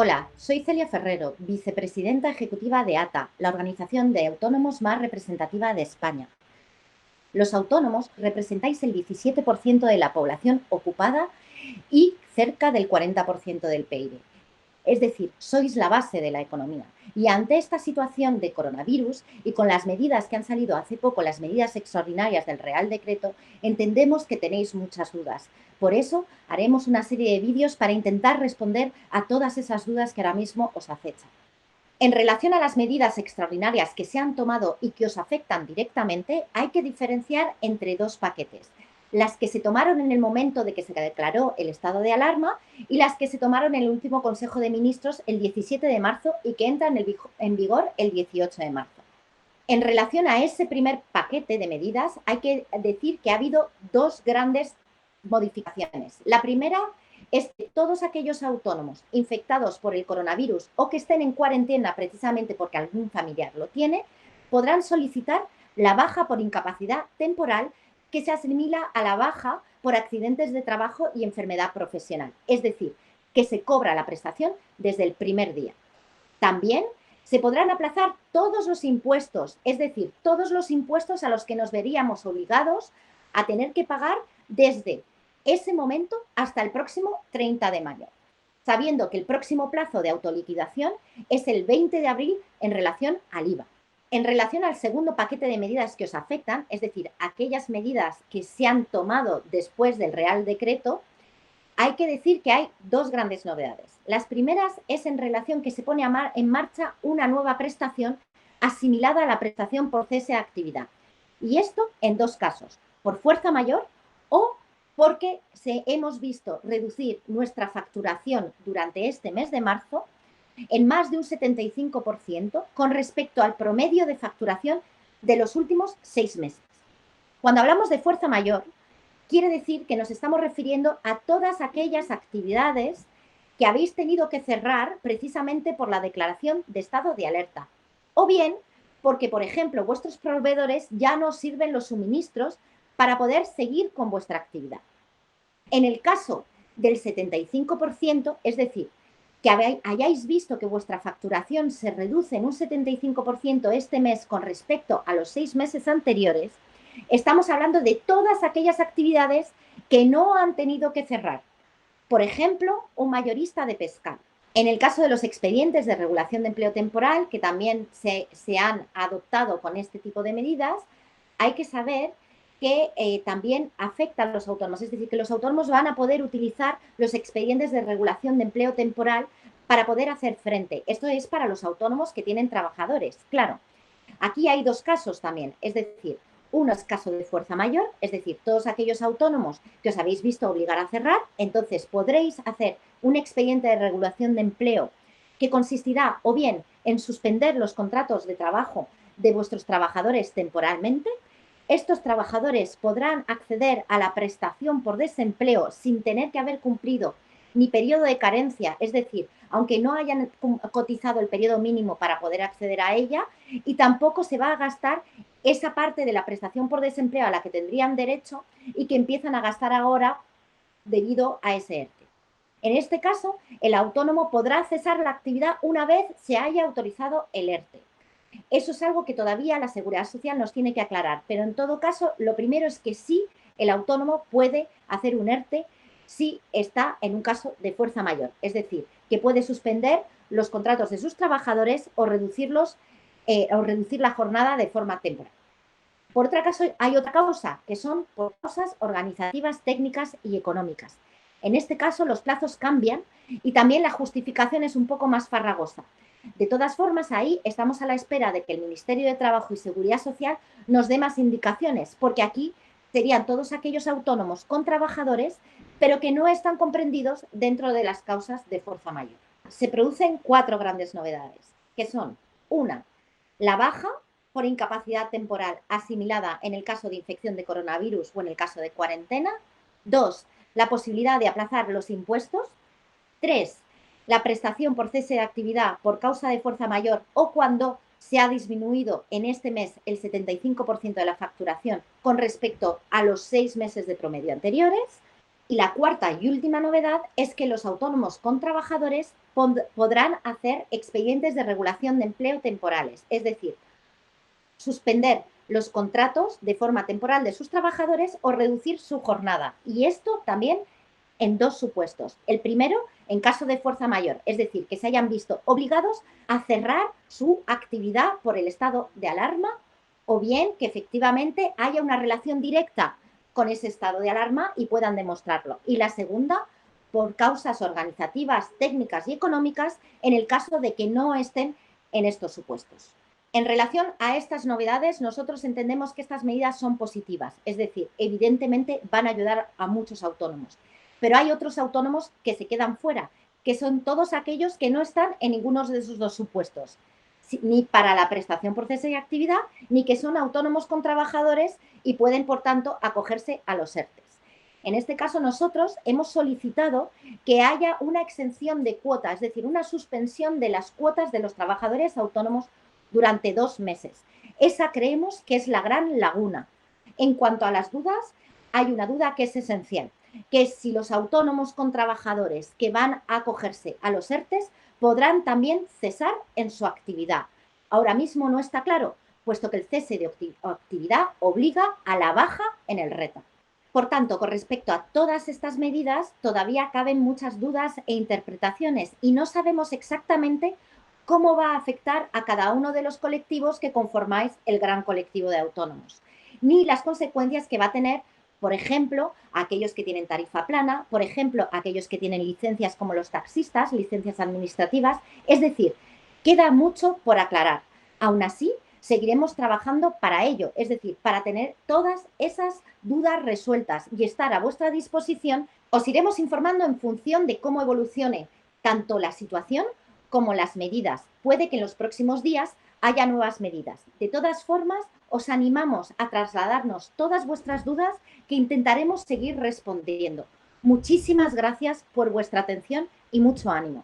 Hola, soy Celia Ferrero, vicepresidenta ejecutiva de ATA, la organización de autónomos más representativa de España. Los autónomos representáis el 17% de la población ocupada y cerca del 40% del PIB. Es decir, sois la base de la economía. Y ante esta situación de coronavirus y con las medidas que han salido hace poco, las medidas extraordinarias del Real Decreto, entendemos que tenéis muchas dudas. Por eso haremos una serie de vídeos para intentar responder a todas esas dudas que ahora mismo os acechan. En relación a las medidas extraordinarias que se han tomado y que os afectan directamente, hay que diferenciar entre dos paquetes. Las que se tomaron en el momento de que se declaró el estado de alarma y las que se tomaron en el último Consejo de Ministros el 17 de marzo y que entran en vigor el 18 de marzo. En relación a ese primer paquete de medidas, hay que decir que ha habido dos grandes modificaciones. La primera es que todos aquellos autónomos infectados por el coronavirus o que estén en cuarentena precisamente porque algún familiar lo tiene, podrán solicitar la baja por incapacidad temporal que se asimila a la baja por accidentes de trabajo y enfermedad profesional. Es decir, que se cobra la prestación desde el primer día. También se podrán aplazar todos los impuestos, es decir, todos los impuestos a los que nos veríamos obligados a tener que pagar desde ese momento hasta el próximo 30 de mayo, sabiendo que el próximo plazo de autoliquidación es el 20 de abril en relación al IVA. En relación al segundo paquete de medidas que os afectan, es decir, aquellas medidas que se han tomado después del Real Decreto, hay que decir que hay dos grandes novedades. Las primeras es en relación que se pone en marcha una nueva prestación asimilada a la prestación por cese de actividad. Y esto en dos casos, por fuerza mayor o porque hemos visto reducir nuestra facturación durante este mes de marzo en más de un 75% con respecto al promedio de facturación de los últimos 6 meses. Cuando hablamos de fuerza mayor, quiere decir que nos estamos refiriendo a todas aquellas actividades que habéis tenido que cerrar precisamente por la declaración de estado de alerta. O bien porque, por ejemplo, vuestros proveedores ya no sirven los suministros para poder seguir con vuestra actividad. En el caso del 75%, es decir, que hayáis visto que vuestra facturación se reduce en un 75% este mes con respecto a los 6 meses anteriores, estamos hablando de todas aquellas actividades que no han tenido que cerrar. Por ejemplo, un mayorista de pescado. En el caso de los expedientes de regulación de empleo temporal, que también se han adoptado con este tipo de medidas, hay que saber que también afectan a los autónomos. Es decir, que los autónomos van a poder utilizar los expedientes de regulación de empleo temporal para poder hacer frente. Esto es para los autónomos que tienen trabajadores, claro. Aquí hay dos casos también, es decir, uno es caso de fuerza mayor, es decir, todos aquellos autónomos que os habéis visto obligar a cerrar, entonces podréis hacer un expediente de regulación de empleo que consistirá o bien en suspender los contratos de trabajo de vuestros trabajadores temporalmente. Estos trabajadores podrán acceder a la prestación por desempleo sin tener que haber cumplido ni periodo de carencia, es decir, aunque no hayan cotizado el periodo mínimo para poder acceder a ella, y tampoco se va a gastar esa parte de la prestación por desempleo a la que tendrían derecho y que empiezan a gastar ahora debido a ese ERTE. En este caso, el autónomo podrá cesar la actividad una vez se haya autorizado el ERTE. Eso es algo que todavía la Seguridad Social nos tiene que aclarar, pero en todo caso, lo primero es que sí, el autónomo puede hacer un ERTE si está en un caso de fuerza mayor, es decir, que puede suspender los contratos de sus trabajadores o reducir la jornada de forma temporal. Por otra caso, hay otra causa, que son por causas organizativas, técnicas y económicas. En este caso, los plazos cambian y también la justificación es un poco más farragosa. De todas formas, ahí estamos a la espera de que el Ministerio de Trabajo y Seguridad Social nos dé más indicaciones, porque aquí serían todos aquellos autónomos con trabajadores, pero que no están comprendidos dentro de las causas de fuerza mayor. Se producen 4 grandes novedades, que son: una, la baja por incapacidad temporal asimilada en el caso de infección de coronavirus o en el caso de cuarentena. 2, la posibilidad de aplazar los impuestos. 3, la prestación por cese de actividad por causa de fuerza mayor o cuando se ha disminuido en este mes el 75% de la facturación con respecto a los 6 meses de promedio anteriores. Y la cuarta y última novedad es que los autónomos con trabajadores podrán hacer expedientes de regulación de empleo temporales, es decir, suspender los contratos de forma temporal de sus trabajadores o reducir su jornada. Y esto también en dos supuestos. El primero, en caso de fuerza mayor, es decir, que se hayan visto obligados a cerrar su actividad por el estado de alarma o bien que efectivamente haya una relación directa con ese estado de alarma y puedan demostrarlo. Y la segunda, por causas organizativas, técnicas y económicas, en el caso de que no estén en estos supuestos. En relación a estas novedades, nosotros entendemos que estas medidas son positivas, es decir, evidentemente van a ayudar a muchos autónomos, pero hay otros autónomos que se quedan fuera, que son todos aquellos que no están en ninguno de esos dos supuestos, ni para la prestación por cese de actividad, ni que son autónomos con trabajadores y pueden, por tanto, acogerse a los ERTES. En este caso, nosotros hemos solicitado que haya una exención de cuota, es decir, una suspensión de las cuotas de los trabajadores autónomos durante 2 meses. Esa creemos que es la gran laguna. En cuanto a las dudas, hay una duda que es esencial, que es si los autónomos con trabajadores que van a acogerse a los ERTES podrán también cesar en su actividad. Ahora mismo no está claro, puesto que el cese de actividad obliga a la baja en el RETA. Por tanto, con respecto a todas estas medidas, todavía caben muchas dudas e interpretaciones y no sabemos exactamente cómo va a afectar a cada uno de los colectivos que conformáis el gran colectivo de autónomos, ni las consecuencias que va a tener, por ejemplo, a aquellos que tienen tarifa plana, por ejemplo, a aquellos que tienen licencias como los taxistas, licencias administrativas. Es decir, queda mucho por aclarar. Aún así, seguiremos trabajando para ello, es decir, para tener todas esas dudas resueltas y estar a vuestra disposición. Os iremos informando en función de cómo evolucione tanto la situación como las medidas. Puede que en los próximos días haya nuevas medidas. De todas formas, os animamos a trasladarnos todas vuestras dudas que intentaremos seguir respondiendo. Muchísimas gracias por vuestra atención y mucho ánimo.